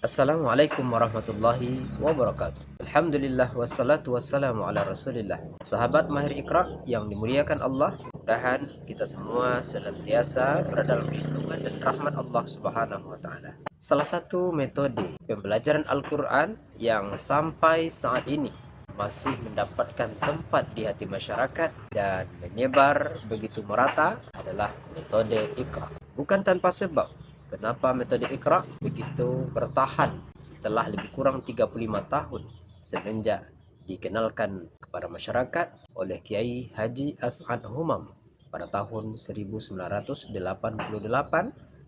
Assalamualaikum warahmatullahi wabarakatuh. Alhamdulillah wassalatu wassalamu ala rasulillah. Sahabat Mahir Iqra yang dimuliakan Allah, mudah-mudahan kita semua senantiasa berada dalam lindungan dan rahmat Allah Subhanahu wa taala. Salah satu metode pembelajaran Al-Qur'an yang sampai saat ini masih mendapatkan tempat di hati masyarakat dan menyebar begitu merata adalah metode Iqra. Bukan tanpa sebab kenapa metode Iqra begitu bertahan setelah lebih kurang 35 tahun semenjak dikenalkan kepada masyarakat oleh Kiai Haji As'ad Humam pada tahun 1988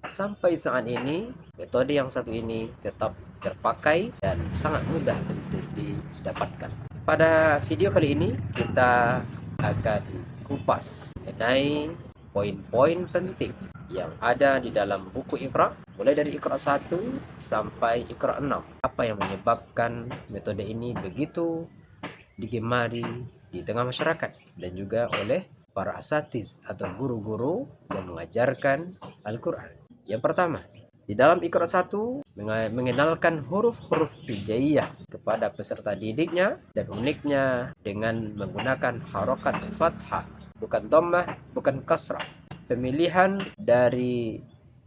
sampai saat ini. Metode yang satu ini tetap terpakai dan sangat mudah untuk didapatkan. Pada video kali ini kita akan kupas mengenai poin-poin penting yang ada di dalam buku Iqra, mulai dari Iqra 1 sampai Iqra 6. Apa yang menyebabkan metode ini begitu digemari di tengah masyarakat dan juga oleh para asatiz atau guru-guru yang mengajarkan Al-Quran. Yang pertama, di dalam Iqra 1 mengenalkan huruf-huruf hijaiyah kepada peserta didiknya, dan uniknya dengan menggunakan harokat fathah, bukan dhammah, bukan kasrah. Pemilihan dari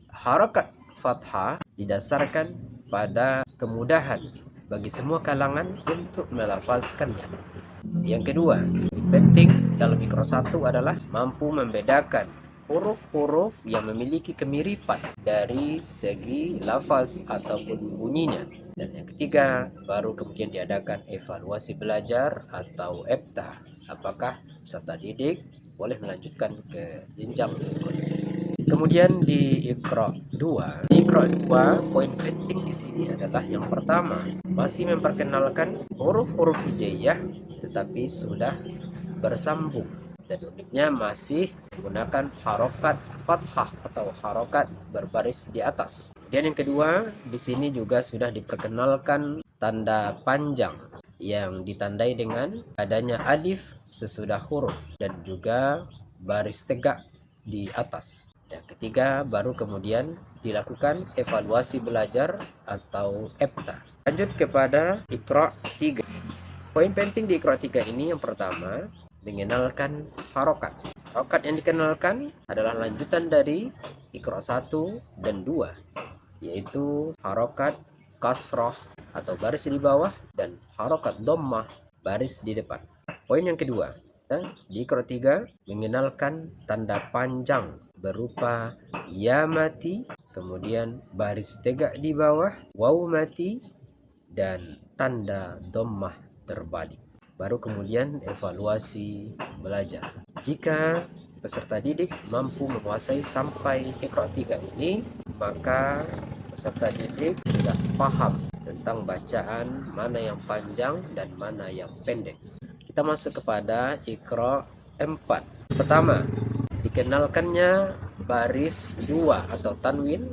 harokat fathah didasarkan pada kemudahan bagi semua kalangan untuk melafazkannya. Yang kedua, penting dalam Iqra 1 adalah mampu membedakan huruf-huruf yang memiliki kemiripan dari segi lafaz ataupun bunyinya. Dan yang ketiga, baru kemudian diadakan evaluasi belajar atau EBTA. Apakah peserta didik boleh melanjutkan ke jenjang berikutnya. Kemudian di Iqra 2, poin penting di sini adalah yang pertama, masih memperkenalkan huruf-huruf hijaiyah tetapi sudah bersambung, dan uniknya masih menggunakan harokat fathah atau harokat berbaris di atas. Dan yang kedua, di sini juga sudah diperkenalkan tanda panjang yang ditandai dengan adanya alif sesudah huruf dan juga baris tegak di atas. Yang ketiga, baru kemudian dilakukan evaluasi belajar atau EBTA. Lanjut kepada Iqra 3. Poin penting di Iqra 3 ini yang pertama, mengenalkan harokat. Harokat yang dikenalkan adalah lanjutan dari Iqra 1 dan 2, yaitu harokat kasrah atau baris di bawah dan harokat dhammah baris di depan. Poin yang kedua, di Iqra 3 mengenalkan tanda panjang berupa ya mati, kemudian baris tegak di bawah, waw mati, dan tanda dhammah terbalik. Baru kemudian evaluasi belajar. Jika peserta didik mampu menguasai sampai Iqra 3 ini, maka peserta didik sudah paham tentang bacaan mana yang panjang dan mana yang pendek. Kita masuk kepada Iqra 4. Pertama, dikenalkannya baris 2 atau tanwin,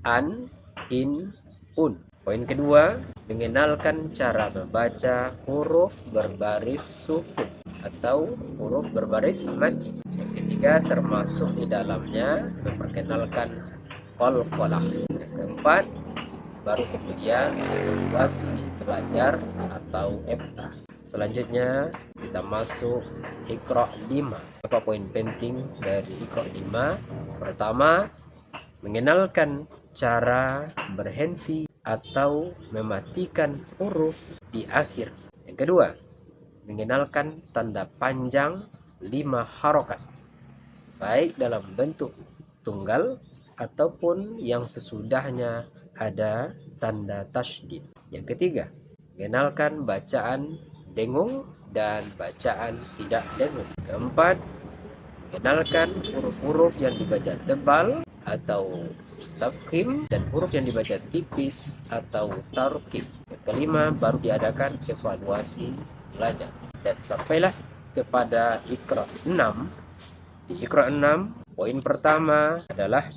an, in, un. Poin kedua, mengenalkan cara membaca huruf berbaris sukun atau huruf berbaris mati. Yang ketiga, termasuk di dalamnya memperkenalkan qalqalah. Yang keempat, baru kemudian evaluasi belajar atau EBTA. Selanjutnya kita masuk Iqra 5. Apa poin penting dari Iqra 5? Pertama, mengenalkan cara berhenti atau mematikan huruf di akhir. Yang kedua, mengenalkan tanda panjang 5 harokat, baik dalam bentuk tunggal ataupun yang sesudahnya ada tanda tasydid. Yang ketiga, mengenalkan bacaan dengung dan bacaan tidak dengung. Keempat, mengenalkan huruf-huruf yang dibaca tebal atau tafkhim dan huruf yang dibaca tipis atau tarkib. Yang kelima, baru diadakan evaluasi belajar. Dan sampailah kepada Iqra 6. Di Iqra 6, poin pertama adalah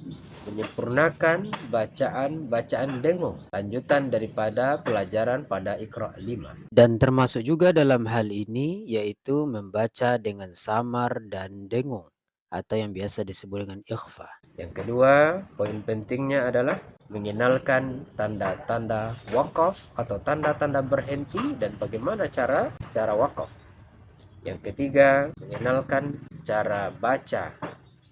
menyempurnakan bacaan dengung, lanjutan daripada pelajaran pada Iqra 5. Dan termasuk juga dalam hal ini yaitu membaca dengan samar dan dengung atau yang biasa disebut dengan ikhfa. Yang kedua, poin pentingnya adalah mengenalkan tanda-tanda wakaf atau tanda-tanda berhenti dan bagaimana cara wakaf. Yang ketiga, mengenalkan cara baca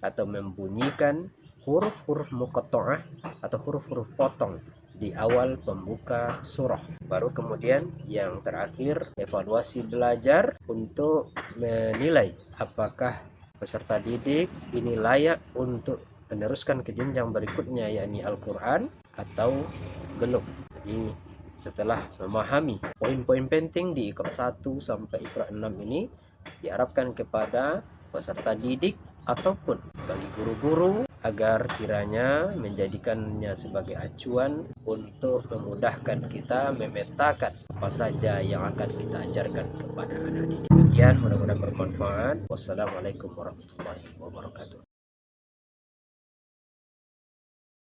atau membunyikan huruf-huruf muqatta'ah atau huruf-huruf potong di awal pembuka surah. Baru kemudian yang terakhir, evaluasi belajar untuk menilai apakah peserta didik ini layak untuk meneruskan ke jenjang berikutnya, yakni Al-Quran, atau belum. Jadi setelah memahami poin-poin penting di Iqra 1 sampai Iqra 6 ini, diharapkan kepada peserta didik ataupun bagi guru-guru agar kiranya menjadikannya sebagai acuan untuk memudahkan kita memetakan apa saja yang akan kita ajarkan kepada anak didik. Demikian, mudah-mudahan bermanfaat. Wassalamualaikum warahmatullahi wabarakatuh.